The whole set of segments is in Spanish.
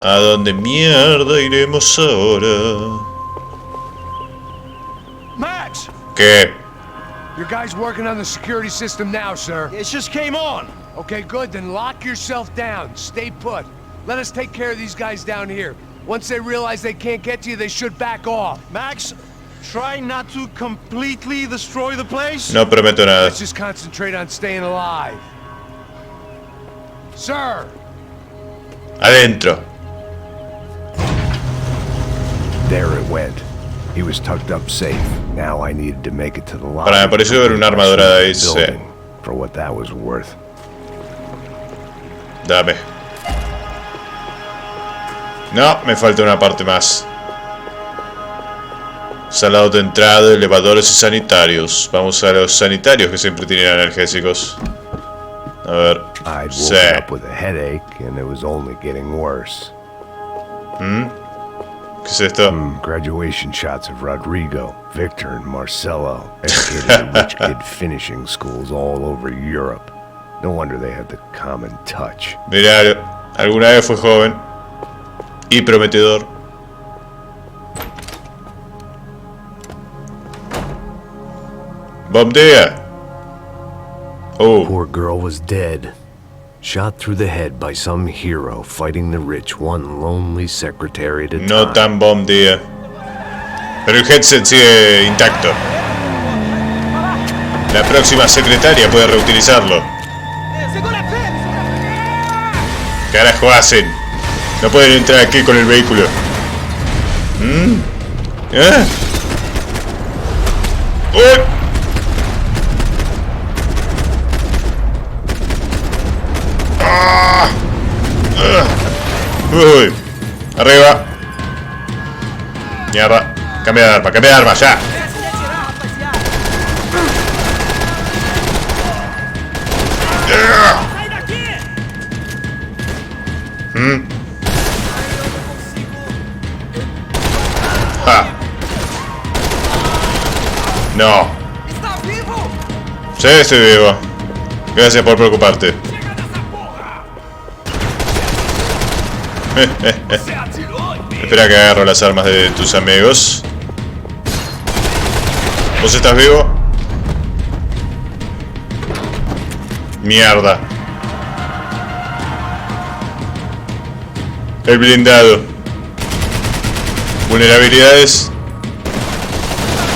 ¿A dónde mierda iremos ahora? Max! ¿Qué? Your guy's working on the security system now, sir. It just came on. Okay, good. Then lock yourself down. Stay put. Let us take care of these guys down here. Once they realize they can't get to you, they should back off. Max, try not to completely destroy the place. No prometo nada. Let's just concentrate on staying alive. Sir! Adentro. There it went. He was tucked up safe. Now I needed to make it to the lobby. Para, me pareció ver un arma dorada ahí, sí. For what that was worth. Dame. No, me falta una parte más. Salado de entrada, elevadores y sanitarios. Vamos a los sanitarios que siempre tienen analgésicos. A ver. I'd Sí. woken up with a headache and it was only getting worse. ¿Qué es esto? Graduation shots of Rodrigo, Victor, and Marcelo, educated at rich kid finishing schools all over Europe. No wonder they had the common touch. Mirá, alguna vez fue joven y prometedor. Bombea. Oh, Poor girl was dead. Shot through the head by some hero fighting the rich one lonely secretary at a no time. tan bombea. Pero el headset sigue intacto. La próxima secretaria puede reutilizarlo. ¿Qué carajo hacen? No pueden entrar aquí con el vehículo. ¿Eh? ¡Uy! Uy, arriba. Mierda. Cambia de arma, ya. Ja. No. Sí, estoy vivo. Gracias por preocuparte. Espera que agarro las armas de tus amigos. ¿Vos estás vivo? Mierda. El blindado. Vulnerabilidades.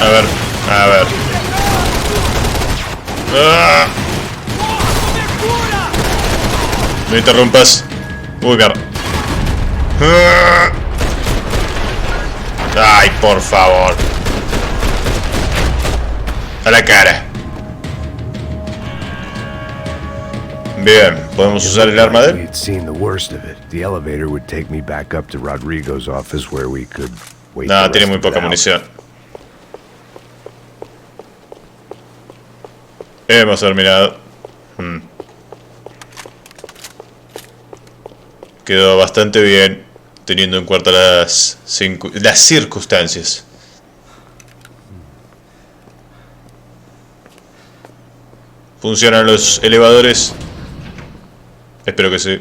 A ver. ¡Ah! No interrumpas. Uy, mierda. Ay, por favor. A la cara. Bien, podemos usar el arma de él. We'd seen the worst of it. The elevator would take me back up to Rodrigo's office where we could wait. No, tiene muy poca munición. Hemos terminado. Quedó bastante bien, teniendo en cuenta las circunstancias. ¿Funcionan los elevadores? Espero que sí.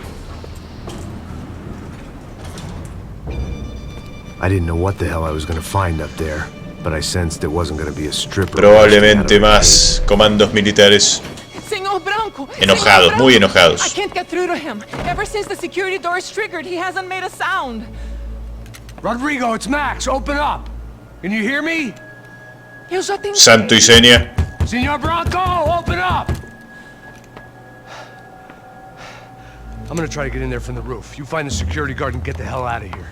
I didn't know what the hell I was going to find up there, but I sensed it wasn't going to be a stripper. Probablemente más comandos militares. Enojados, muy enojados. I can't get through to him. Ever since the security door is triggered, he hasn't made a sound. Rodrigo, it's Max. Open up. Can you hear me? Santo y seña. Señor Bronco, open up. I'm gonna try to get in there from the roof. You find the security guard and get the hell out of here.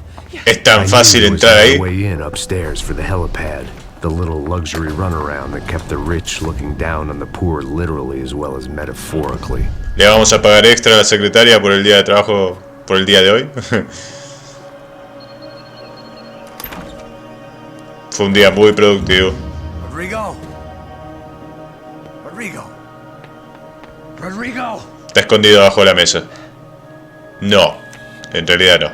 Es tan fácil entrar ahí. Way in upstairs for the helipad. The little luxury runaround that kept the rich looking down on the poor literally as well as metaphorically. Le vamos a pagar extra a la secretaria por el día de trabajo, por el día de hoy. Fue un día muy productivo. Rodrigo. Está escondido bajo la mesa. No, en realidad no.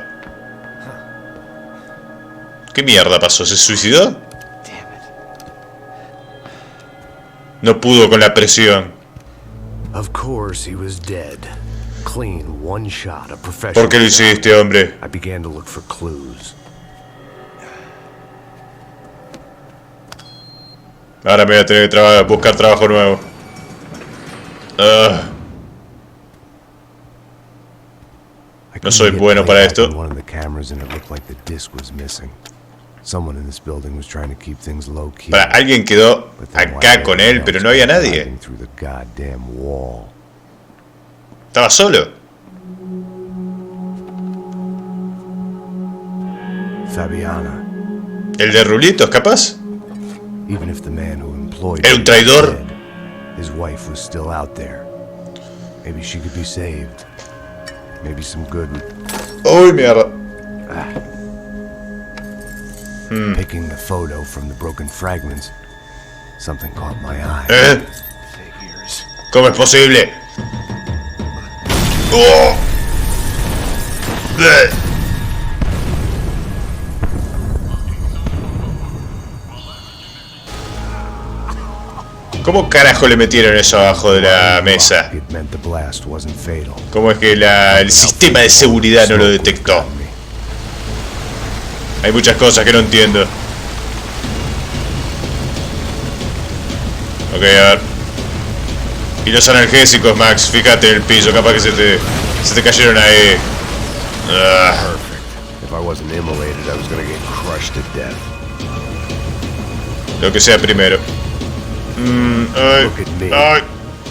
¿Qué mierda pasó? ¿Se suicidó? No pudo con la presión. Of course he was dead. Clean, one shot, a professional. ¿Por qué lo hiciste, hombre? I began to look for clues. Ahora me voy a tener que buscar trabajo nuevo. No soy bueno para esto. Para, alguien quedó acá con él, pero no había nadie. Estaba solo. Fabiana. El de rulitos, capaz. Era un traidor. His wife was still out there. Maybe she could be saved. Maybe some good. Uy, mierda. Picking the photo from the broken fragments, something caught my eye. Figures. ¿Cómo es posible? ¡Oh! ¿Cómo carajo le metieron eso abajo de la mesa? ¿Cómo es que el sistema de seguridad no lo detectó? Hay muchas cosas que no entiendo. Ok, a ver. Y los analgésicos, Max, fíjate en el piso, capaz que se te cayeron ahí. Lo que sea primero. Look at me.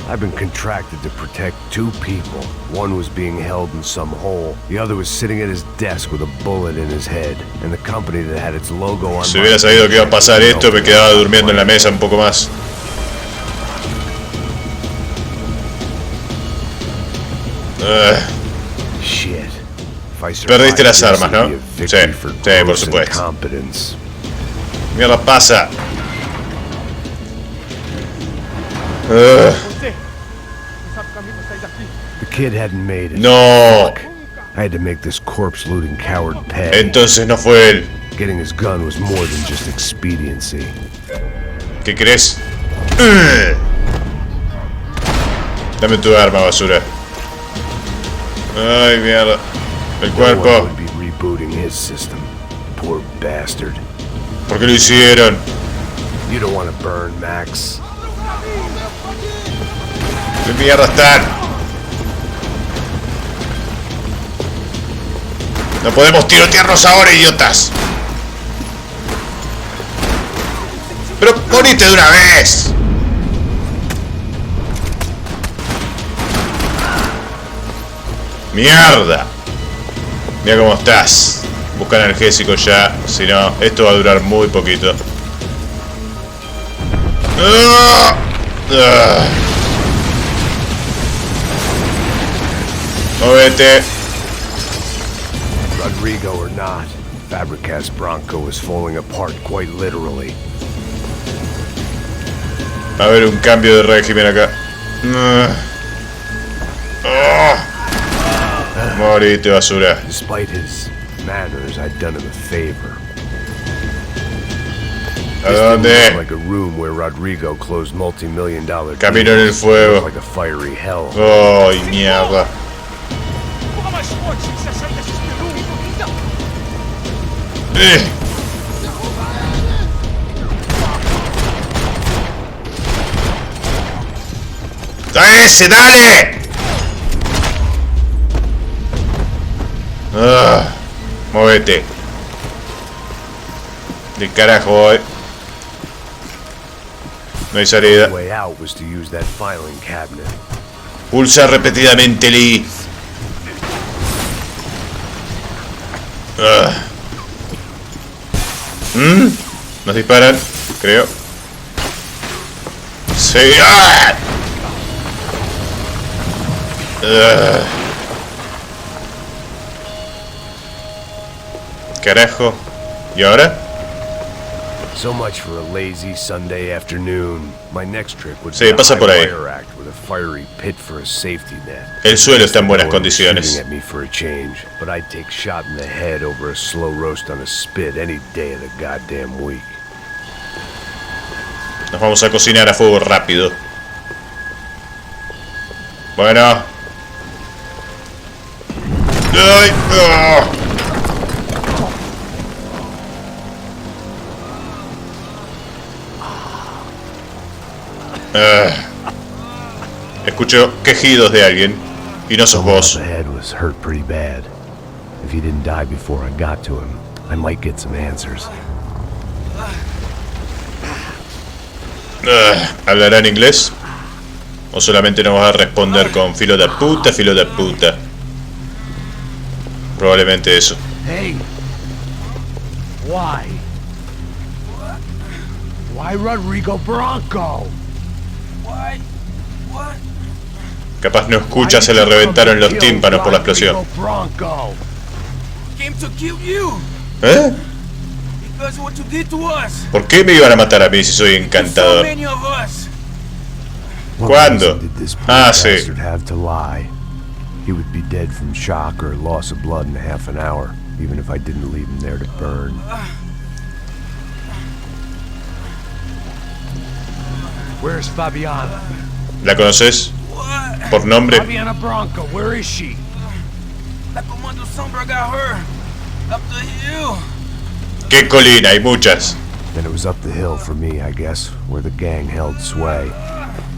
I've been contracted to protect two people. One was being held in some hole. The other was sitting at his desk with a bullet in his head. And the company that had its logo on. Si hubiera sabido que iba a pasar esto, me quedaba durmiendo en la mesa un poco más. Shit. Perdiste las armas, ¿no? Sí, por supuesto. Mierda pasa. The kid hadn't made it. No. I had to make this corpse looting coward pay. Entonces no fue él. Getting his gun was more than just expediency. ¿Qué crees? Dame tu arma, basura. Ay, mierda. El cuerpo. Would be rebooting his system. Poor bastard. ¿Por qué lo hicieron? You don't want to burn, Max. ¿Qué mierda están? No podemos tirotearnos ahora, idiotas. Pero morite de una vez. Mierda. Mira cómo estás. Busca analgésico ya. Si no, esto va a durar muy poquito. Movete. Rodrigo or not, Fabricas Bronco is falling apart quite literally. Va a haber un cambio de régimen acá. Morite, basura. Despite his manners, I'd done him a favor. ¿A dónde? Like a room where Rodrigo closed multi-million-dollar Camino en el fuego. like a fiery hell. Oh, mierda. ¡A ese, dale! Móvete. ¿De carajo voy? No hay salida. The way out was to use that filing cabinet. Pulsa repetidamente, Lee. Nos disparan, creo. Sí. Carajo. ¿Y ahora? So much for a lazy Sunday afternoon. My next trick would Sí, be a pasa por ahí. high-wire act with a fiery pit for a safety net. El suelo está en buenas Shooting condiciones. at me for a change, but I'd take shot in the head over a slow roast on a spit any day of the goddamn week. Nos vamos a cocinar a fuego rápido. Bueno. ¡Ay! ¡Ah! Escucho quejidos de alguien y no sos vos. The head was hurt pretty bad. If he didn't die before I got to him, I might get some answers. ¿Hablará en inglés? ¿O solamente nos va a responder con filo de puta, filo de puta? Probablemente eso. Hey. Why? Why Rodrigo Bronco? Why? What? Capaz no escucha, se le reventaron los tímpanos por la explosión. Came to kill you ¿Eh? because of what you did to us. ¿Por qué me iban a matar a mí si soy So encantador? many of us. What ¿Cuándo? reason did this poor Ah, sí. bastard have to lie? He would be dead from shock or loss of blood in half an hour, even if I didn't leave him there to burn. Where's Fabiana? ¿La conoces? What? ¿Por nombre? Fabiana Bronco, where is she? La Comando Sombra got her. Up the hill. ¿Qué colina? Hay muchas. Then it was up the hill for me, I guess, where the gang held sway.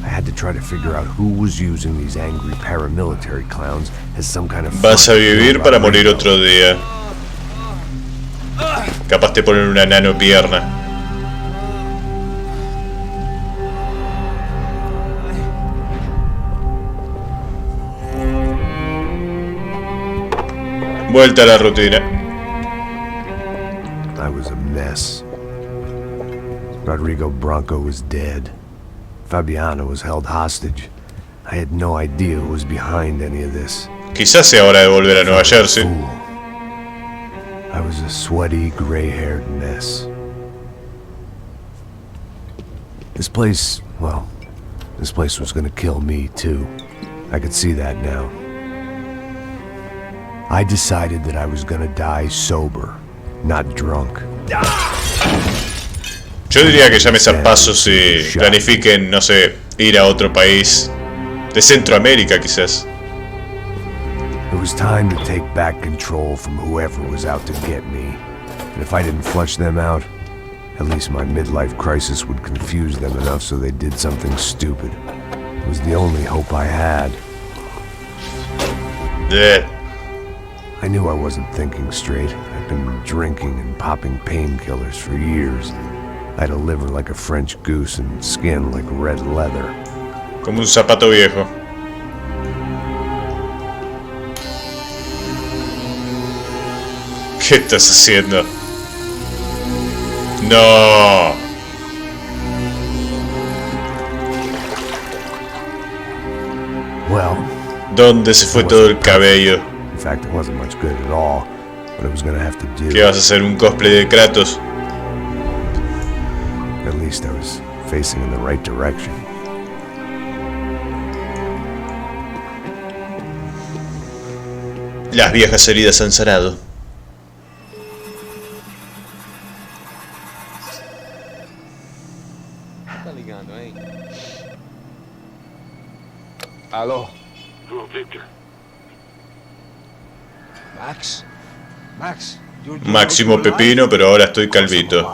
I had to try to figure out who was using these angry paramilitary clowns as some kind of... Vas a vivir para morir otro día. Capaz te ponen una nano pierna. Vuelta a la rutina. I was a mess. Rodrigo Bronco was dead. Fabiana was held hostage. I had no idea who was behind any of this. Quizás sea hora de volver a Nueva Jersey. Fool. I was a sweaty, gray-haired mess. This place, well, this place was gonna kill me too. I could see that now. I decided that I was gonna die sober, not drunk. Yo diría que llames a pasos y planifiquen, no sé, ir a otro país de Centroamérica quizás. It was time to take back control from whoever was out to get me. And if I didn't flush them out, at least my midlife crisis would confuse them enough so they did something stupid. It was the only hope I had. I knew I wasn't thinking straight. I'd been drinking and popping painkillers for years. I had a liver like a French goose and skin like red leather. Como un zapato viejo. ¿Qué estás haciendo? No. Well, ¿Dónde se fue todo el cabello? in fact, it wasn't much good at all, but it was gonna have to do. ¿Qué vas a hacer? ¿Un cosplay de Kratos? At least I was facing in the right direction. Las viejas heridas han sanado. Aló. Hello, Victor. Max? Max, Máximo pepino, pero ahora estoy calvito.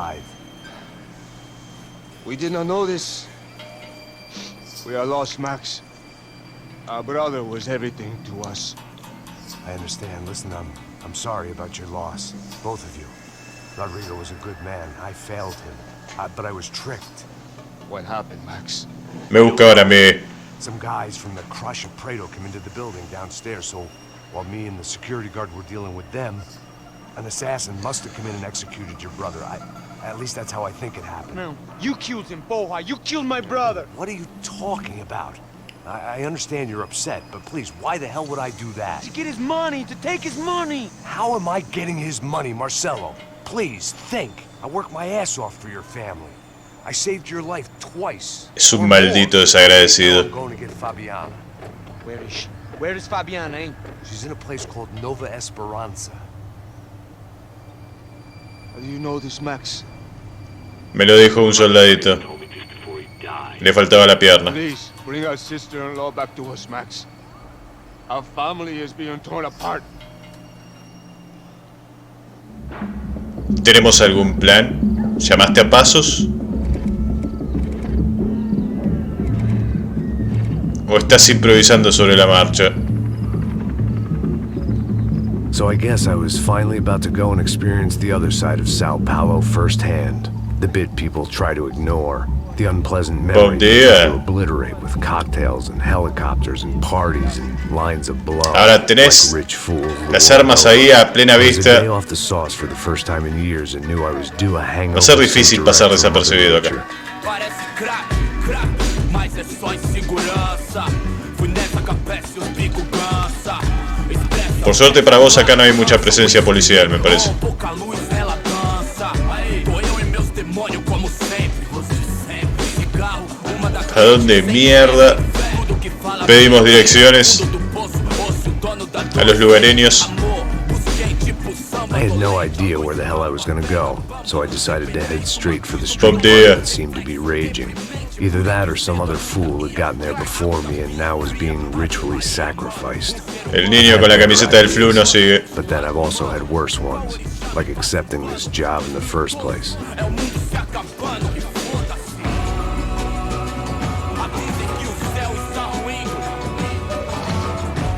we did not know this. We are lost, Max. Our brother was everything to us. I understand. Listen, I'm sorry about your loss, both of you. Rodrigo was a good man. I failed him, but I was tricked. What happened, Max? Me busca ahora me... Some guys from the Crush of Prado came into the building downstairs, so while me and the security guard were dealing with them, an assassin must have come in and executed your brother. At least that's how I think it happened. No, you killed him, Boja. You killed my brother. What are you talking about? I understand you're upset, but please, why the hell would I do that? To get his money, to take his money. How am I getting his money, Marcelo? Please, think. I worked my ass off for your family. I saved your life twice. Es un maldito desagradecido. I'm going to get Fabiana. Where is she? Where is Fabiana, eh? She's in a place called Nova Esperanza. How do you know this, Max? Me lo dijo un soldadito. Le faltaba la pierna. Please, bring our sister-in-law back to us, Max. Our family is being torn apart. ¿Tenemos algún plan? ¿Llamaste a pasos? ¿O estás improvisando sobre la marcha? So I guess I was finally about to go and experience the other side of Sao Paulo firsthand. The bit people try to ignore. The unpleasant memories to obliterate with cocktails and helicopters and parties and lines of blood. Ahora tenés las armas ahí a plena vista. Va a ser difícil pasar desapercibido acá. Por suerte para vos acá no hay mucha presencia policial, me parece. ¿A dónde mierda pedimos direcciones a los lugareños? I had no idea where the hell I was gonna go, so I decided to head straight for the street that seemed to be raging. Either that or some other fool had gotten there before me and now was being ritually sacrificed. El niño con la camiseta del flu no sigue. But then I've also had worse ones, like accepting this job in the first place.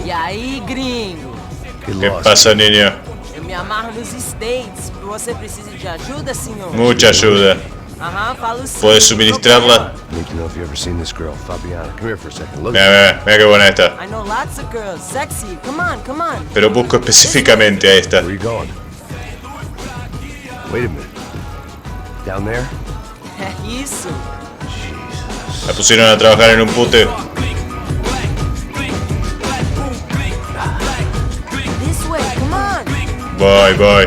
E aí, gringo? ¿Qué pasa, niño? Eu me amarro nos States. Você precisa de ajuda, senhor? Mucha ayuda. Aham, falo sim. ¿Puedes suministrarla? Mira qué buena esta. I know lots of girls. Sexy. Come on, come on. Pero busco específicamente a esta. Where are you going? Wait a minute. Down there? Isso. La pusieron a trabajar en un pute. This way, come on. Voy.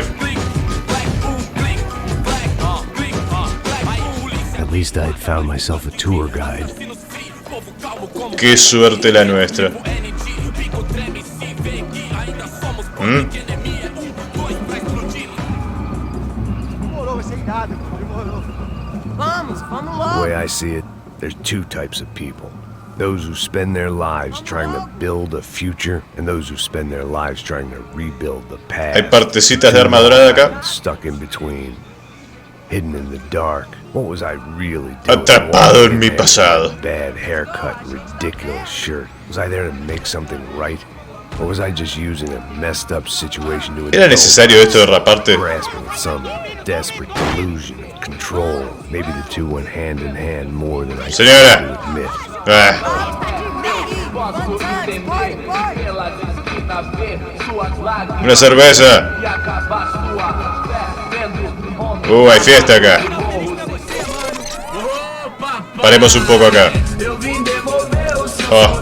At least I had found myself a tour guide. Qué suerte la nuestra. Vamos The logo. way I see it, there's two types of people. Those who spend their lives trying to build a future, and those who spend their lives trying to rebuild the past. Hay partecitas de arma dorada acá. Stuck in between, hidden in the dark. What was I really doing? Atrapado en mi pasado. Bad haircut, ridiculous shirt. Was I there to make something right? Or was I just using a messed up situation to ¿Era necesario esto de raparte? grasping at some desperate delusion of control? Maybe the two went hand in hand more than I Señora. care to admit. Una cerveza. Hay fiesta acá. Paremos un poco acá. Oh.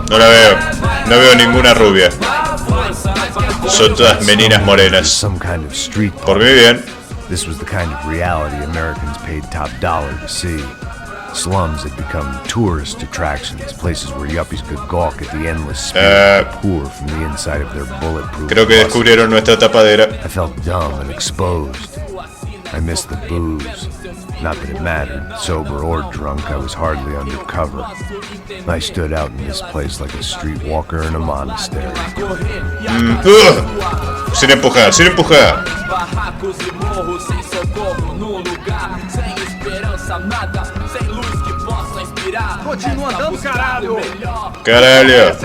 No la veo. No veo ninguna rubia. Son todas meninas morenas. Some kind of street Por mi bien. This was the kind of reality Americans paid top dollar to see. Slums had become tourist attractions, places where yuppies could gawk at the endless speed of the poor from the inside of their bulletproof Creo que buses. descubrieron nuestra tapadera. I felt dumb and exposed. I missed the booze. Not that it mattered. Sober or drunk, I was hardly undercover. I stood out in this place like a streetwalker in a monastery. Sin empujar, sin empujar. Continua andando, caralho! Caralho.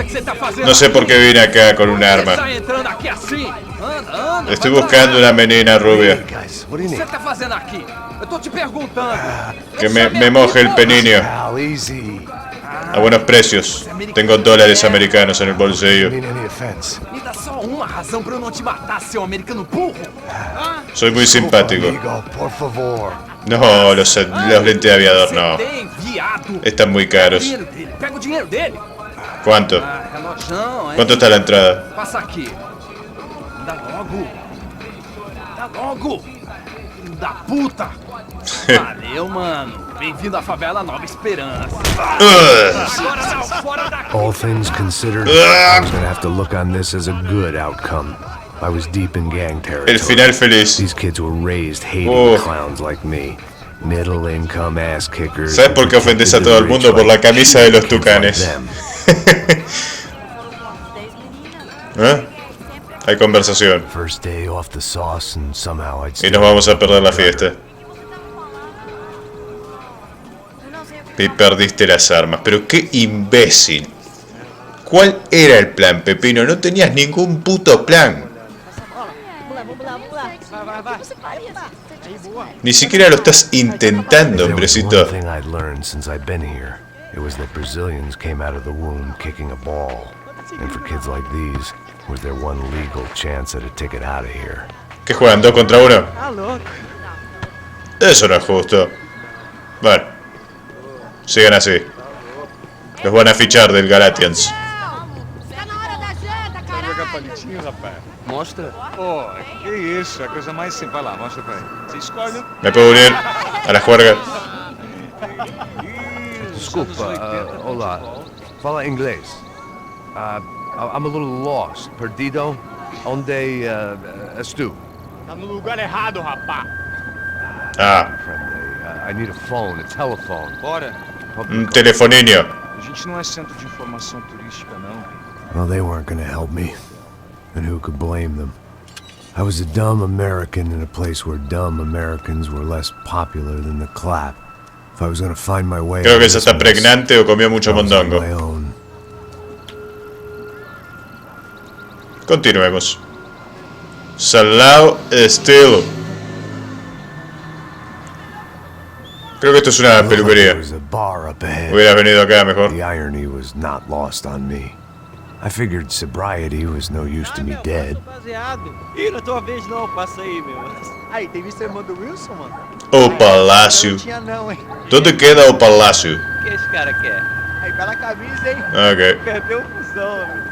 No sé por qué vine acá con un arma. Tá entrando aqui assim? Anda, anda. Estoy buscando una menina rubia. Guys, O what do you que need? você tá fazendo aqui? Eu tô te perguntando. Que me moje el peninio. Pal, easy. A buenos precios. Tengo dólares americanos en el bolsillo. Mean any offense. Me dá só uma razão pra eu não te matar, seu americano burro. Soy muy simpático. Amigo, por favor. No, los lentes de aviador no. Tem, viado. Están muy Pega o caros. dinheiro dele. Pega o dinheiro dele. ¿Cuánto? Ah, relojão, hein? ¿Cuánto está la entrada? Passa aqui. Dá logo. Dá logo. Filho da puta. Valeu, mano. Bem-vindo à favela Nova Esperança. Agora não, fora daqui. All things considered, I was gonna have to look on this as a good outcome. I was deep in gang territory. El final feliz. These kids were raised hating Oh. clowns like me. Middle income ass kickers. ¿Sabes por qué ofendes a todo el mundo? Por la camisa de los tucanes. ¿Eh? Hay conversación. First day off the sauce and somehow I'd Y nos vamos a perder la fiesta. Y perdiste las armas. Pero qué imbécil. ¿Cuál era el plan, Pepino? No tenías ningún puto plan. Ni siquiera lo estás intentando, hombrecito. One thing I'd learned since I'd been here. It was that Brazilians came out of the womb kicking a ball. And for kids like these, was their one legal chance at a ticket out of here. ¿Qué juegan? ¿2 contra 1? Eso no es justo. Bueno. Sigan así. Los van a fichar del Galatians. Mostra. Pô, que isso, é a coisa mais simples. Vai lá, mostra pra ele. Você escolhe. Me puedo unir a la juerga. Desculpa, olá. Fala inglês. I'm a little lost. Perdido? Onde estou? Tá no lugar errado, rapá. Ah, I need a phone, a telephone. Bora. un telefoninho. A gente não é centro de informação turística, não. Well, they weren't gonna help me. And who could blame them? I was a dumb American in a place where dumb Americans were less popular than the clap. If I was gonna find my way... Creo que esa está pregnante o comió mucho mondongo. Continuemos. Salao estilo. Creo que esto es una peluquería. Hubieras venido acá mejor. The irony was not lost on me. I figured sobriety was no use to me dead. Ih, não é tua vez não, passa aí, meu. Aí, tem visto a irmã do Wilson, mano? O Palácio. Não tinha não, hein? ¿Dónde queda o Palácio? O que esse cara quer? Aí, bela camisa, hein? Ok. Perdeu fusão, amigo.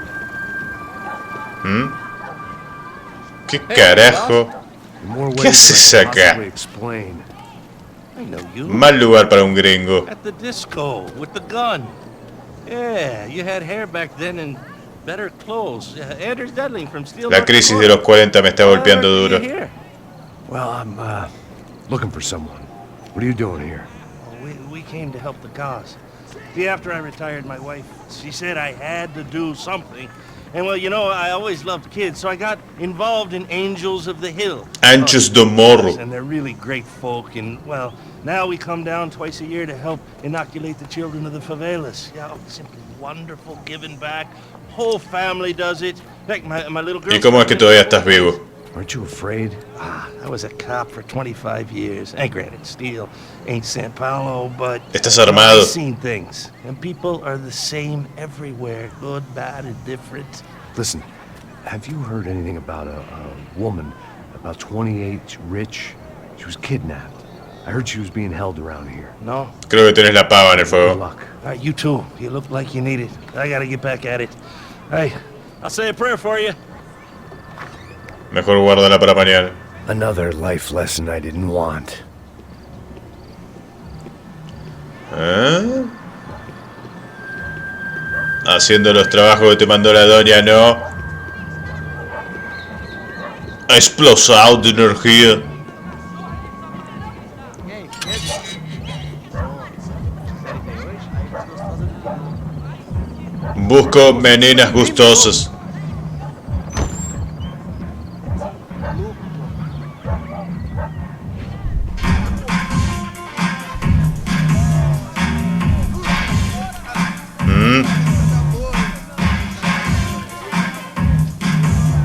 ¿Qué carajo? ¿Qué haces acá? Mal lugar para un gringo. At the disco with the gun. Yeah, you had hair back then and better clothes. Anders Dudley from Steel. La crisis de los 40 me está golpeando duro. Well, I'm looking for someone. What are you doing here? We came to help the cause. See, after I retired, my wife, she said I had to do something. And well, you know, I always loved kids, so I got involved in Angels of the Hill. Anjos do Morro. And they're really great folk, and well, now we come down twice a year to help inoculate the children of the favelas. Yeah, simply wonderful, giving back. Whole family does it. Like my little girl. ¿Y cómo es que todavía estás vivo? Aren't you afraid? I was a cop for 25 years. And granted, Steel ain't San Paulo, but Estás armado. I've seen things. And people are the same everywhere. Good, bad, and different. Listen, have you heard anything about a woman, about 28, rich? She was kidnapped. I heard she was being held around here. No? Creo que tenés la pava en el Good fuego. luck. All right, you too. You look like you need it. I gotta get back at it. Hey, I'll say a prayer for you. Mejor guárdala para mañana. Another life lesson I didn't want. ¿Eh? Haciendo los trabajos que te mandó la doña, ¿no? Explosado de energía. Busco meninas gustosas.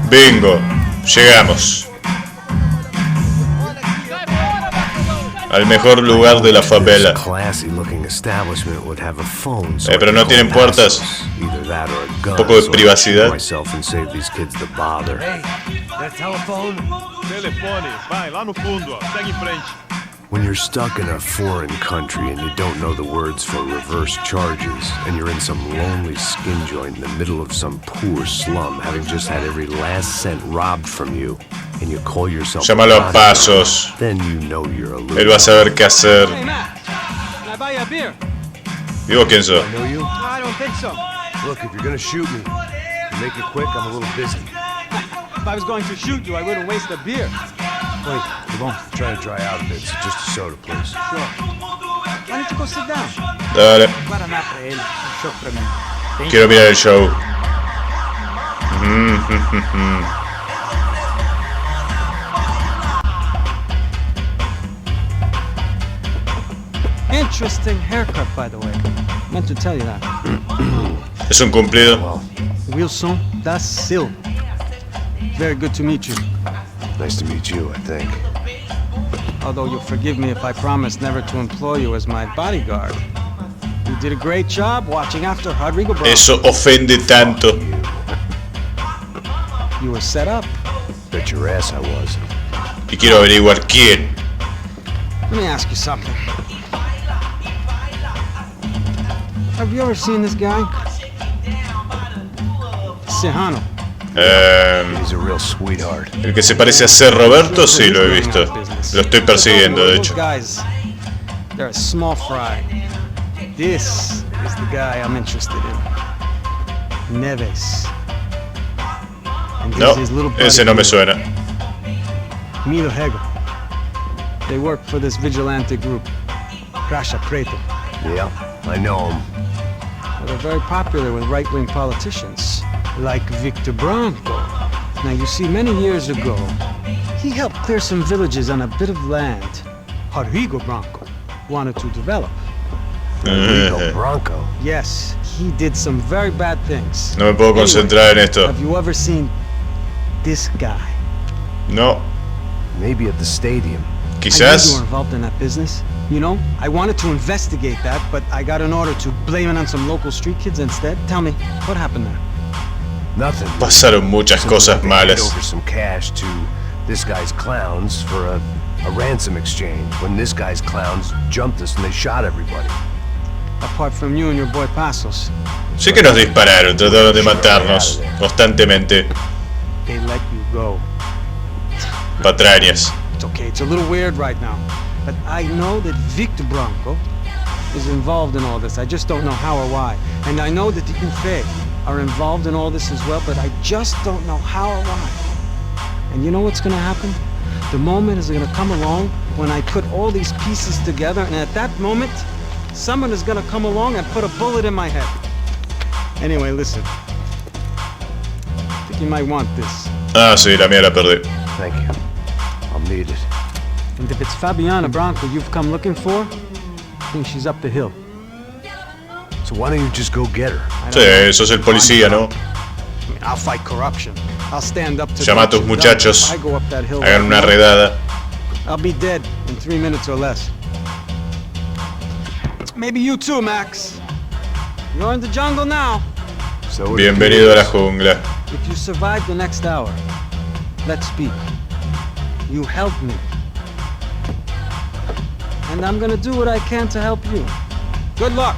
Bingo, llegamos al mejor lugar de la favela. Pero no tienen puertas. Un poco de privacidad. Telefone, vai lá no fundo, ó. Segue em frente. When you're stuck in a foreign country and you don't know the words for reverse charges, and you're in some lonely skin joint in the middle of some poor slum, having just had every last cent robbed from you, and you call yourself Llámalo a pasos. then you know you're a loser. Él va a saber qué hacer. Hey, Matt, can I buy you a beer? ¿Y vos quién sos? I know you? I don't think so. Look, if you're gonna shoot me, make it quick, I'm a little busy. If I was going to shoot you, I wouldn't waste a beer. Wait, come on. Try to dry out a bit, so just a soda, please. Sure. Why don't you go sit down? Dale, Guarda pra ele, um show pra mim. quiero mirar el show. Interesting haircut, by the way. Meant to tell you that. Es un cumplido. Wilson da Silva. Very good to meet you. Nice to meet you, I think. Although you'll forgive me if I promise never to employ you as my bodyguard. You did a great job watching after Rodrigo Bronco. Eso ofende tanto. You were set up. Bet your ass I was. Y quiero averiguar quién. Let me ask you something. Have you ever seen this guy? Sejano. He's a real sweetheart. El que se parece a ser Roberto, sí lo he visto. Lo estoy persiguiendo, de hecho. Guys, they're a small fry. This is the guy I'm interested in. Neves. And No, this is his little buddy, ese no me suena. Milo Hegel. They work for this vigilante group, Crasha Preto. Yeah, I know him. Well, they're very popular with right-wing politicians, like Victor Bronco. Now, you see, many years ago, he helped clear some villages on a bit of land Rodrigo Bronco wanted to develop. Rodrigo Bronco? Yes, he did some very bad things. No me puedo concentrar en esto. Have you ever seen this guy? No, Maybe at the stadium. I knew you quizás. were involved in that business. You know, I wanted to investigate that, but I got an order to blame it on some local street kids instead. Tell me, what happened there? Nothing. Pasaron muchas cosas They handed malas. over some cash to this guy's clowns for a ransom exchange. When this guy's clowns jumped us and they shot everybody. Apart from you and your boy Pasos, Sé que nos dispararon, trataron de matarnos constantemente. they let you go. Patrañas. It's okay, it's a little weird right now. But I know that Victor Bronco is involved in all this. I just don't know how or why. And I know that the Ufe are involved in all this as well, but I just don't know how or why. And you know what's gonna happen? The moment is gonna come along when I put all these pieces together, and at that moment, someone is gonna come along and put a bullet in my head. Anyway, listen. I think you might want this. Ah, sí, la mía la perdí. Thank you. I'll need it. And if it's Fabiana Bronco you've come looking for, I think she's up the hill. So why don't you just go get her? Sí, sos el policía, ¿no? I mean, I'll fight corruption. I'll stand up to Llama a tus corruption. muchachos. I go up that hill Hagan right una now, redada. I'll be dead in 3 minutes or less. Maybe you too, Max. You're in the jungle now. So it Bienvenido a la appears. jungla. If you survive the next hour, let's speak. You help me. And I'm gonna do what I can to help you. Good luck.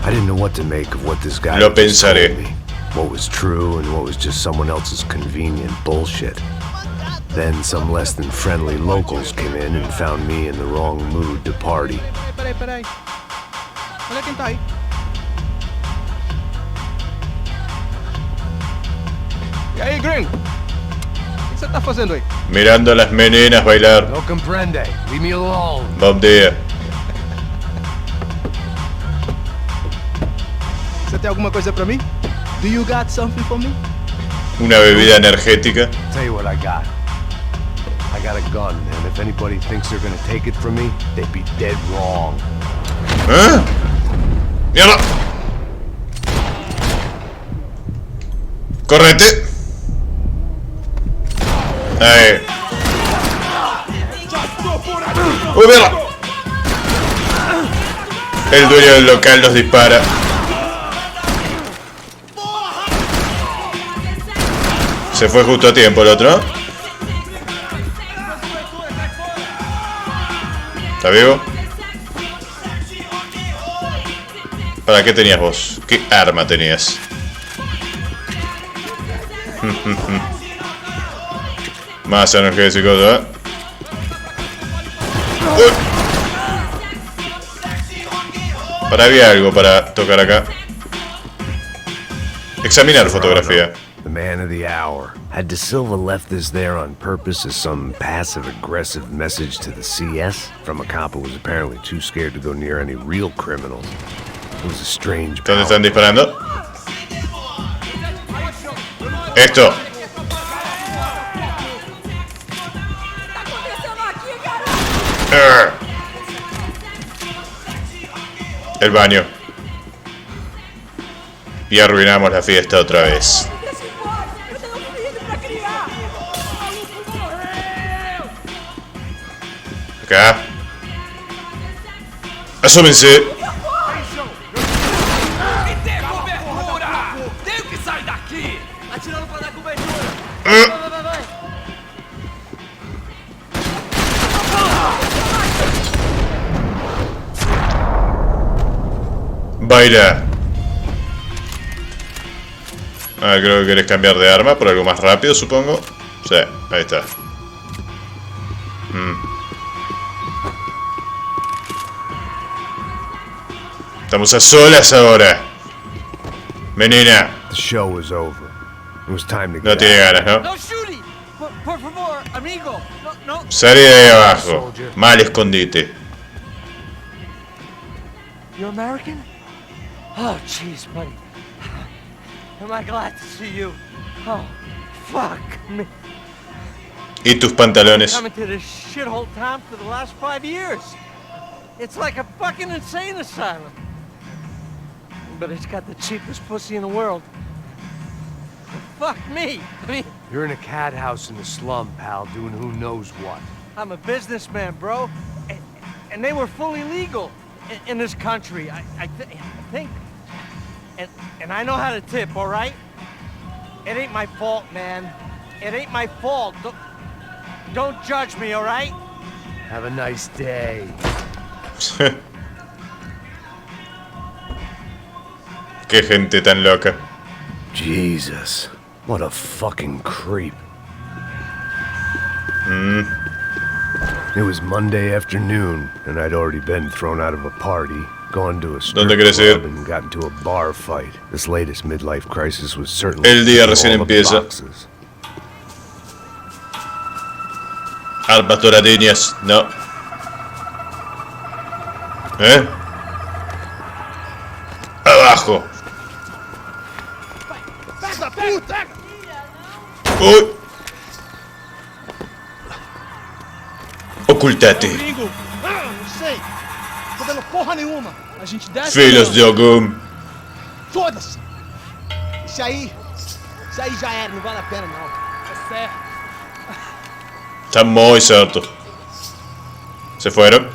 I didn't know what to make of what this guy Lo just told pensaré. me. What was true and what was just someone else's convenient bullshit. Then some less than friendly locals came in and found me in the wrong mood to party. Peraí. Olha quem tá aí. E aí, gringo? O que você tá fazendo aí? Mirando a las meninas bailar. No comprende. Leave me alone. Bom dia. Você tem alguma coisa pra mim? Do you got something for me? Una bebida energética. Tell you what I got. I got a gun, and if anybody thinks they're gonna take it from me, they'd be dead wrong. ¿Eh? ¡Mierda! ¡Correte! Ahí. ¡Uy, mierda! El dueño del local nos dispara. Se fue justo a tiempo el otro. ¿Está vivo? ¿Para qué tenías vos? ¿Qué arma tenías? Más energético, ¿eh? ¡Uy! Para había algo para tocar acá. Examinar fotografía. The man of the hour. Had De Silva left this there on purpose as some passive-aggressive message to the CS? From a cop who was apparently too scared to go near any real criminals. It was a strange ¿Dónde power. están disparando? Esto. El baño. Y arruinamos la fiesta otra vez. Acá. Asómense. Baila. A ver, creo que querés cambiar de arma por algo más rápido, supongo. Sí, ahí está. Estamos a solas ahora. Menina. The show was over. It was time to No get tiene out. ganas, ¿no? No shooting! Por favor, amigo! No, no! Salí de ahí abajo. Mal escondite. You American? Oh, jeez, buddy. Am I glad to see you? Oh, fuck me. ¿Y tus pantalones? Coming to this shithole town for the last 5 years. It's like a fucking insane asylum. But it's got the cheapest pussy in the world. Fuck me. I mean, You're in a cat house in the slum, pal, doing who knows what. I'm a businessman, bro. And they were fully legal in this country. I think. And I know how to tip, all right? It ain't my fault, man. It ain't my fault. Don't judge me, all right? Have a nice day. Qué gente tan loca. Jesus. What a fucking creep. It was Monday afternoon, and I'd already been thrown out of a party, gone to a strip ¿Dónde querés ir? club, and got into a bar fight. This latest midlife crisis was certainly El día ticking recién all the empieza. boxes. Armas doradeñas, no. ¿Eh? Abajo. Uy. Ocultate. Não sei. Tô vendo porra nenhuma. A gente desce. Filhos de Ogum. Foda-se. Isso aí já era, não vale a pena não. É certo. Está muy certo. Se fueron.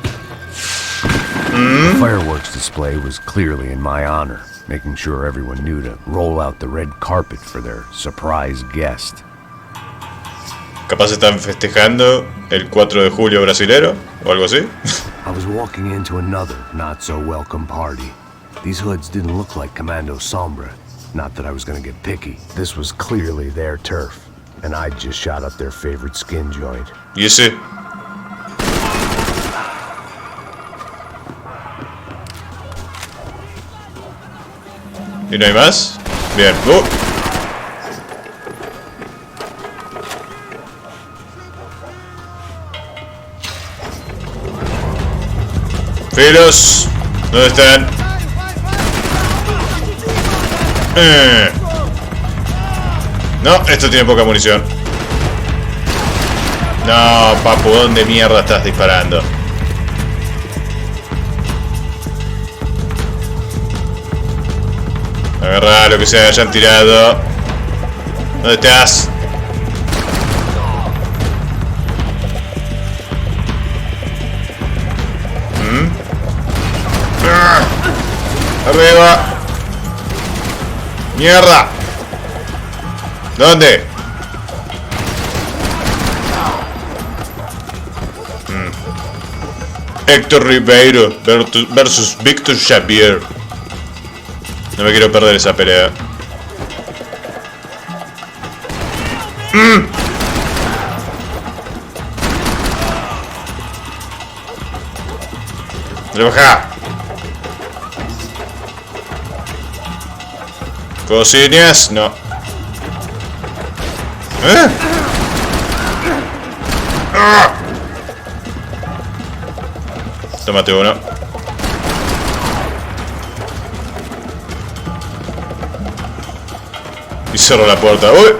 The fireworks display was clearly in my honor, making sure everyone knew to roll out the red carpet for their surprise guest. Capaz están festejando el 4 de julio brasilero o algo así. I was walking into another not-so-welcome party. These hoods didn't look like Commando Sombra. Not that I was gonna get picky. This was clearly their turf, and I'd just shot up their favorite skin joint. ¿Y ese? ¿Y no hay más? Bien. Filos, ¿dónde están? No, esto tiene poca munición. No, papu, ¿dónde mierda estás disparando? Agarrá lo que se hayan tirado. ¿Dónde estás? Arriba. Mierda. ¿Dónde? Héctor Ribeiro versus Víctor Xavier. No me quiero perder esa pelea. Trabaja. Cocinas, no. ¿Eh? ¡Ah! Tómate uno. Y cerro la puerta. ¡Uy!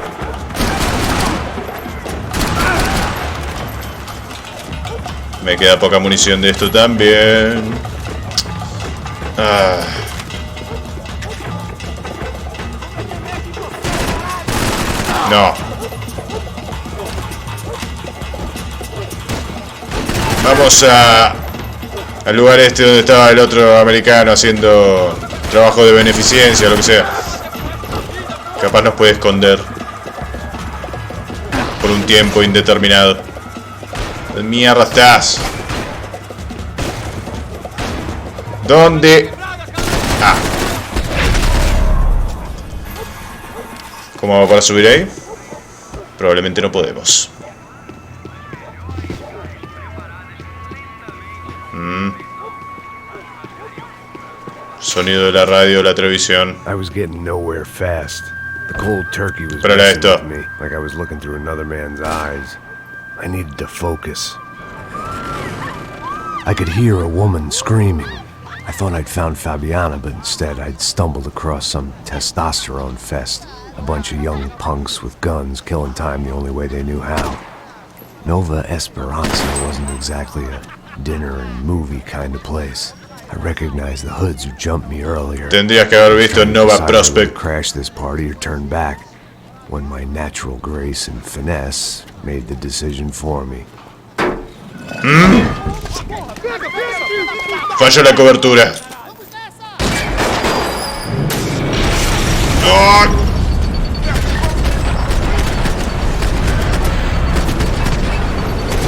Me queda poca munición de esto también. Ah. No. Vamos al lugar este donde estaba el otro americano haciendo trabajo de beneficencia, lo que sea. Capaz nos puede esconder por un tiempo indeterminado. ¿Dónde mierda estás? ¿Dónde? Ah. ¿Cómo hago para subir ahí? Probablemente no podemos. Sonido de la radio, la televisión. I was getting nowhere fast. The cold turkey was Espérale messing esto. with me, like I was looking through another man's eyes. I needed to focus. I could hear a woman screaming. I thought I'd found Fabiana, but instead I'd stumbled across some testosterone fest. A bunch of young punks with guns killing time the only way they knew how. Nova Esperanza wasn't exactly a dinner and movie kind of place. I recognized the hoods who jumped me earlier. Tendrías que haber visto Nova Decided I would Prospect. crash this party or turn back, when my natural grace and finesse made the decision for me. Falló la cobertura. ¡Oh!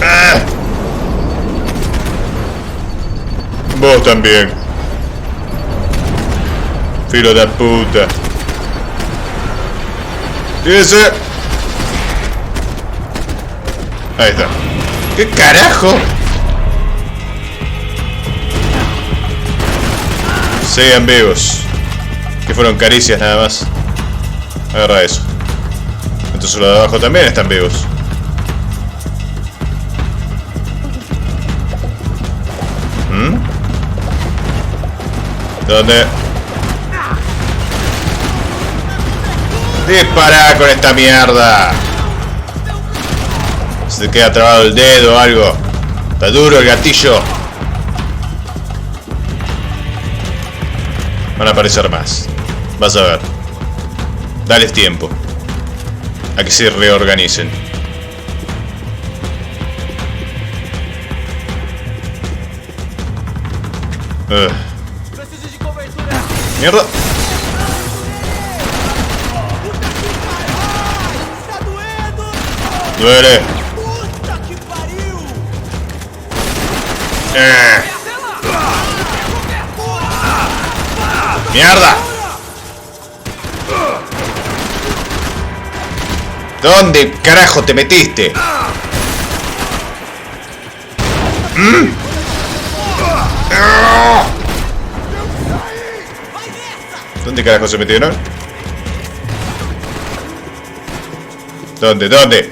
¡Ah! Vos también. Filo de puta. Ese. Ahí está. ¿Qué carajo? Sigan vivos. Que fueron caricias nada más. Agarra eso. Entonces los de abajo también están vivos. ¿Dónde? Dispara con esta mierda. Se te queda trabado el dedo o algo. Está duro el gatillo. Van a aparecer más. Vas a ver. Dales tiempo a que se reorganicen. Mierda. Duele. Mierda. ¿Dónde carajo te metiste? ¿Dónde carajo se metieron? ¿Dónde? ¿Dónde?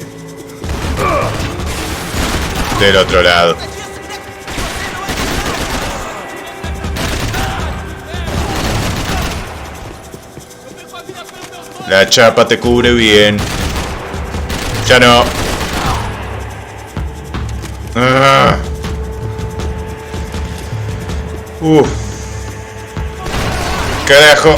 Del otro lado. La chapa te cubre bien. Ya no. Carajo.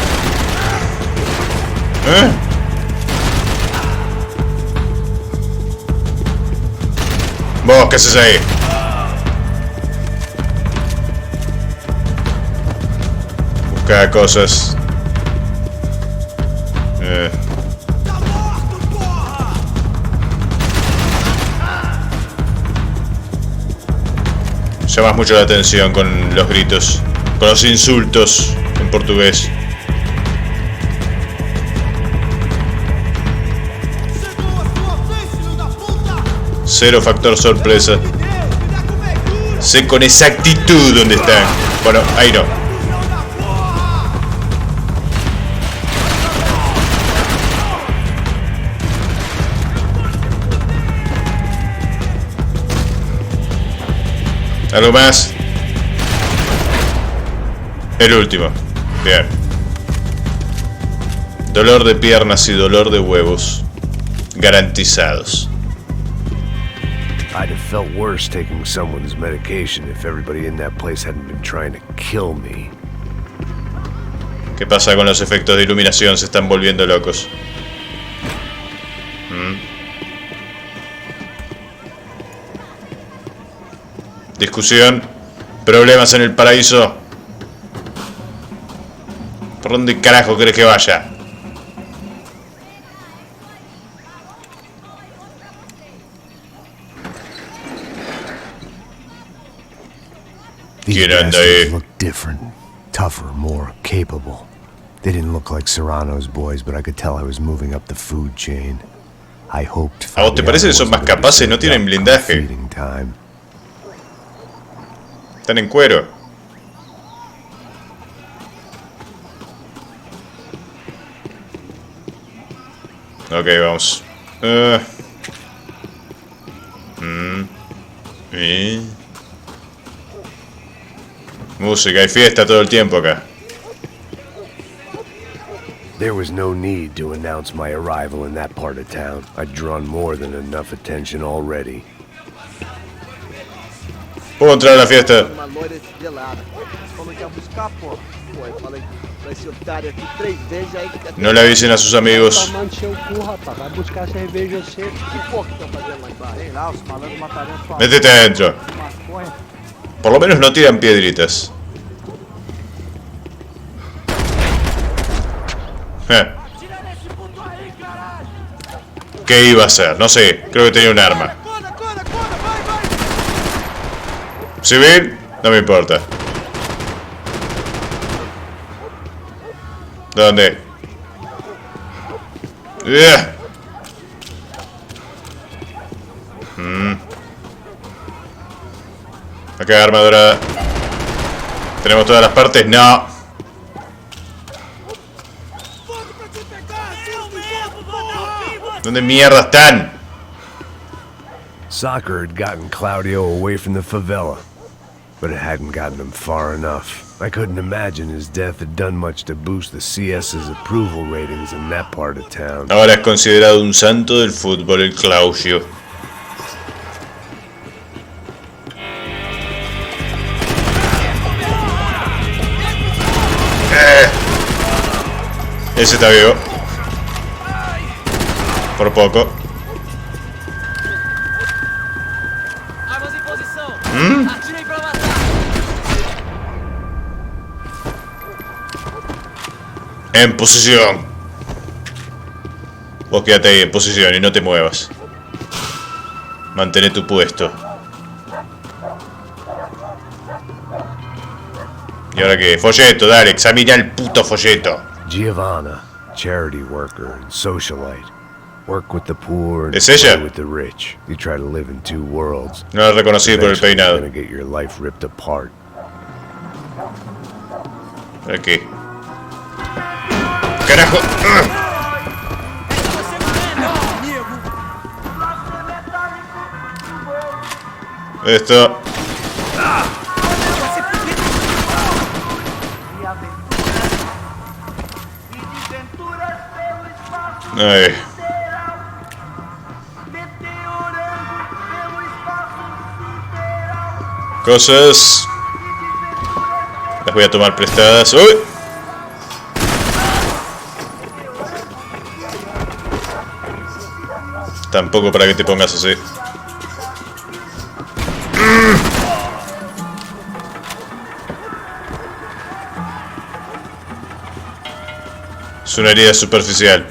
Vos, ¿qué haces ahí? Busca cosas. Llamas mucho la atención con los gritos, con los insultos en portugués. Cero factor sorpresa. Sé con exactitud dónde están. Bueno, ahí no. ¿Algo más? El último. Bien. Dolor de piernas y dolor de huevos. Garantizados. I'd have felt worse taking someone's medication if everybody in that place hadn't been trying to kill me. ¿Qué pasa con los efectos de iluminación? Se están volviendo locos. Discusión. Problemas en el paraíso. ¿Por dónde carajo crees que vaya? These ¿Quién anda bastards ahí? look different, tougher, more capable. They didn't look like Serrano's boys, but I could tell I was moving up the food chain. I hoped. ¿A vos te parece que son más capaces? No tienen blindaje. Están en cuero. Ok, vamos. Música y fiesta todo el tiempo acá. There was no need to announce my arrival in that part of town. I'd drawn more than enough attention already. ¿Puedo entrar a la fiesta? Uma loira gelada. Falou que ia buscar, pô. Pô, eu falei pra esse otário aqui 3 vezes aí. No le avisen a sus amigos. Tomando seu cu, rapaz. Vai buscar cerveja cedo. Que porra que estão fazendo lá embaixo? Sei lá, os malandros matariam sua Métete adentro. maconha. Por lo menos no tiran piedritas. ¿Qué iba a hacer? No sé, creo que tenía un arma. ¿Civil? No me importa. ¿Dónde? Acá arma dorada. ¿Tenemos todas las partes? No. ¿Dónde mierda están? Soccer had gotten Claudio away from the favela, but it hadn't gotten him far enough. I couldn't imagine his death had done much to boost the CS's approval ratings in that part of town. Ahora es considerado un santo del fútbol, el Claudio. Ese está vivo. Por poco. En posición. Vos quédate ahí en posición y no te muevas. Mantén tu puesto. ¿Y ahora qué? Folleto, dale, examina el puto folleto. Giovanna, charity worker and socialite. Work with the poor and ¿Es ella? play with the rich. You try to live in two worlds. No la reconocí por el Eventually, peinado. you're gonna get your life ripped apart. Aquí. ¡Carajo! Esto. Ay. Cosas. Las voy a tomar prestadas. ¡Uy! Tampoco para que te pongas así. Es una herida superficial.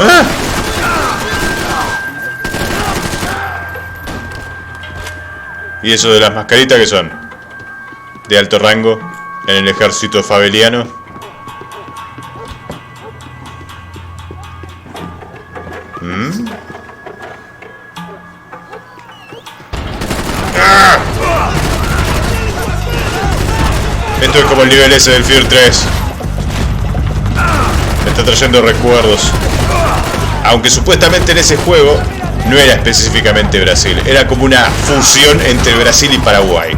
¡Ah! ¿Y eso de las mascaritas que son? De alto rango en el ejército faveliano. ¡Ah! Esto es como el nivel S del Fear 3. Me está trayendo recuerdos. Aunque supuestamente en ese juego no era específicamente Brasil, era como una fusión entre Brasil y Paraguay.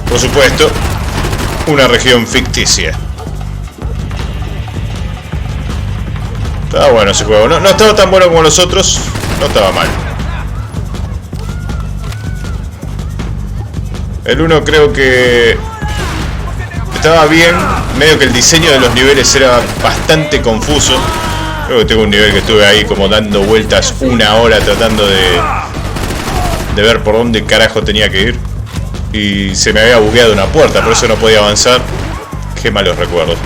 Por supuesto, una región ficticia. Estaba bueno ese juego, no estaba tan bueno como los otros, no estaba mal. El 1 creo que estaba bien, medio que el diseño de los niveles era bastante confuso. Creo que tengo un nivel que estuve ahí como dando vueltas una hora tratando de ver por dónde carajo tenía que ir. Y se me había bugueado una puerta, por eso no podía avanzar. Qué malos recuerdos.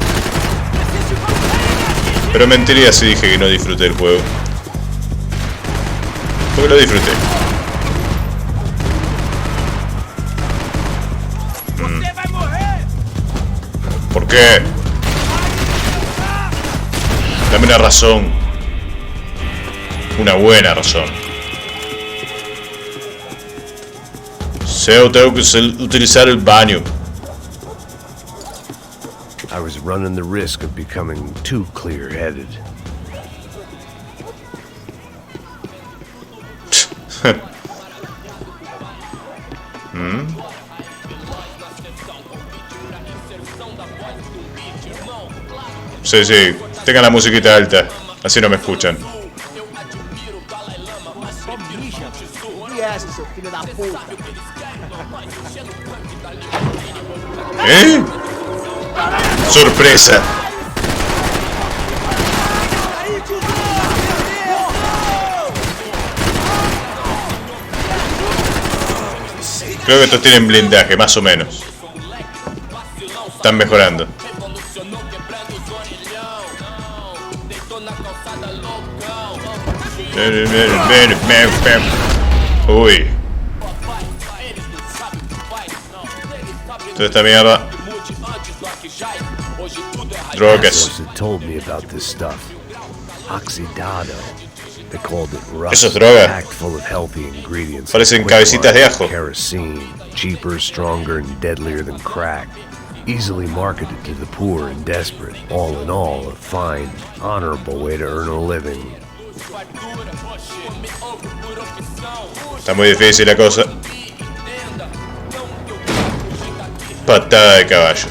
Pero mentiría si dije que no disfruté el juego. Porque lo disfruté. ¿Por qué? Dame una razón. Una buena razón. Tengo que utilizar el baño. I was running the risk of becoming too clear-headed. Sí, sí, tengan la musiquita alta, así no me escuchan. ¿Eh? ¡Sorpresa! Creo que estos tienen blindaje, más o menos. Están mejorando. Uy. Toda esta mierda. Drogas. Told me about this stuff. Oxidado. They called it rough. Eso es droga. Packed full of healthy ingredients. Parecen cabecitas de ajo. Kerosene, cheaper, stronger, and deadlier than crack. Easily marketed to the poor and desperate. All in all, a fine, honorable way to earn a living. Está muy difícil la cosa. Patada de caballo.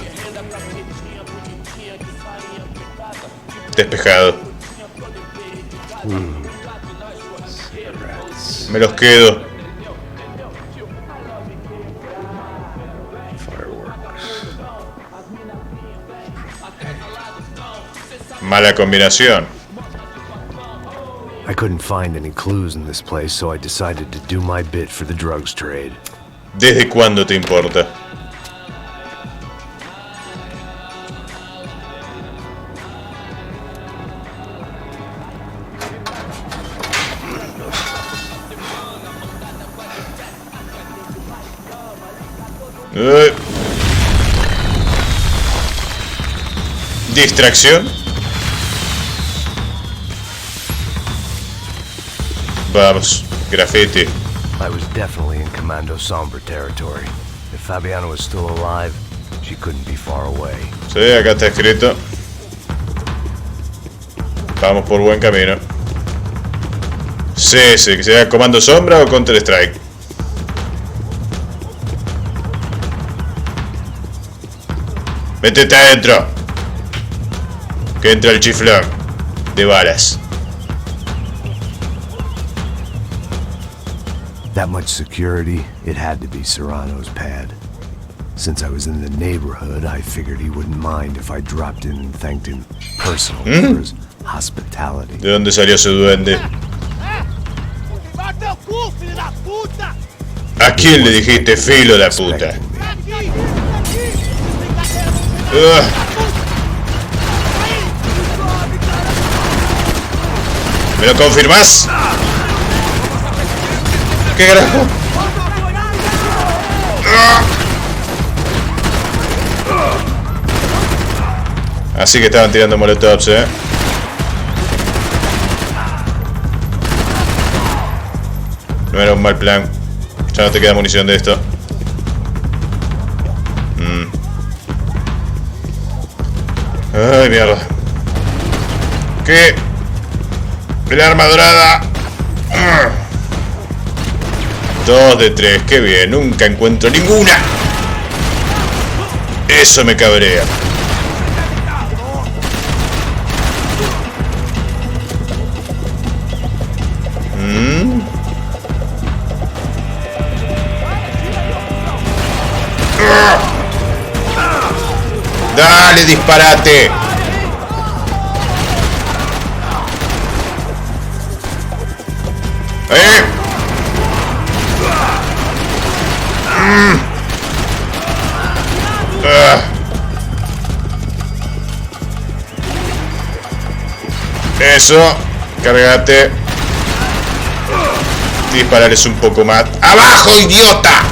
Despejado. Me los quedo. Mala combinación. I couldn't find any clues in this place, so I decided to do my bit for the drugs trade. ¿Desde cuándo te importa? Distracción. Vamos, grafiti. I was definitely in Commando Sombre territory. If Fabiana was still alive, she couldn't be far away. Sí, acá está escrito. Vamos por buen camino. Sí, que sea Comando Sombra o Counter Strike. Métete adentro. Que entra el chiflón de balas. That much security, it had to be Serrano's pad. Since I was in the neighborhood, I figured he wouldn't mind if I dropped in and thanked him personally for his hospitality. ¿De dónde salió ese duende? ¿A quién le dijiste filo de puta? ¿Me lo confirmás? ¿Qué carajo? Así que estaban tirando molotovs, No era un mal plan. Ya no te queda munición de esto. Ay, mierda. ¿Qué? El arma dorada. 2 de 3, qué bien. Nunca encuentro ninguna. Eso me cabrea. Dale, disparate. Eso, cárgate. Dispararles un poco más. ¡Abajo, idiota!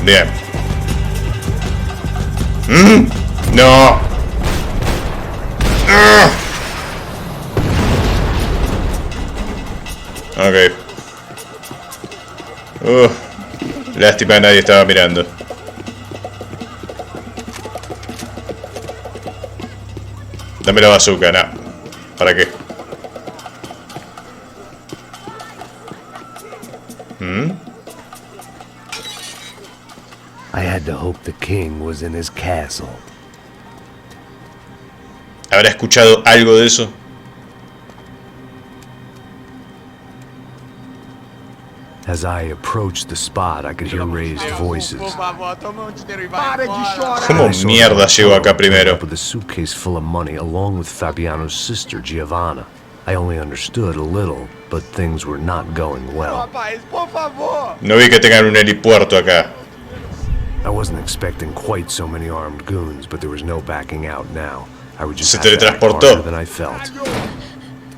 Bien. No. Ok. Lástima, nadie estaba mirando. Dame la bazooka, no. ¿Para qué? I had to hope the king was in his castle. ¿Habrá escuchado algo de eso? As I approached the spot, I could hear raised voices. ¿Cómo mierda llegó acá primero? With a suitcase full of money, along with Fabiano's sister, Giovanna. I only understood a little, but things were not going well. No vi que tengan un helipuerto acá. I wasn't expecting quite so many armed goons, but there was no backing out now. I would just Se have to act teletransportó. harder than I felt.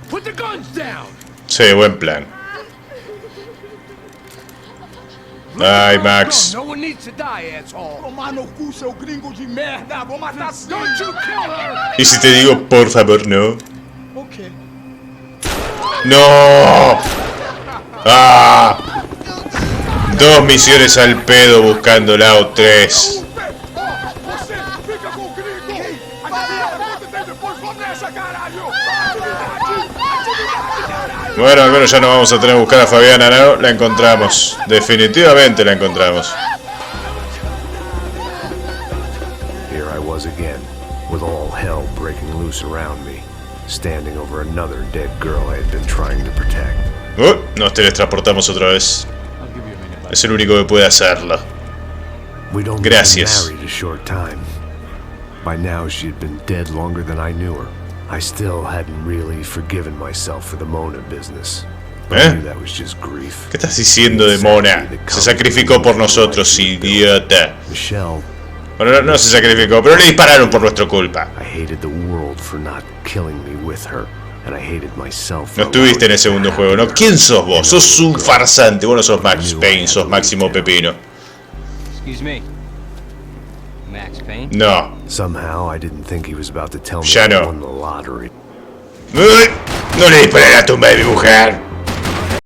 Put the guns down. Sí, buen plan. Ay, Max. No one needs to die, asshole. Tomar no cu, seu gringo de merda! Vou matar sim! Don't you kill her! ¿Y si te digo por favor no? Ok. ¡No! ¡Ah! 2 misiones al pedo buscando la O3. Você fica com o gringo! Aqui, depois vou nessa, caralho! Bueno, al menos ya no vamos a tener que buscar a Fabiana, ¿no? La encontramos. Definitivamente la encontramos. Here I was again, with all hell breaking loose around me, standing over another dead girl I had been trying to protect. Nos teletransportamos otra vez. Es el único que puede hacerlo. We'd only Gracias. been married a short time. By now she had been dead longer than I knew her. I still hadn't really forgiven myself for the Mona business. But I knew that was just grief. ¿Qué estás diciendo de Mona? Se sacrificó por nosotros, idiota. Michelle. Bueno, no se sacrificó, pero le dispararon por nuestra culpa. I hated the world for not killing me with her. And I hated myself. No estuviste en el segundo juego, ¿no? ¿Quién sos vos? Sos un farsante. Vos no sos Max Payne, sos Máximo Pepino. Excuse me. Max Payne? No. Somehow I didn't think he was about to tell me Ya I no. won the lottery. No le disparé a la tumba de mi mujer.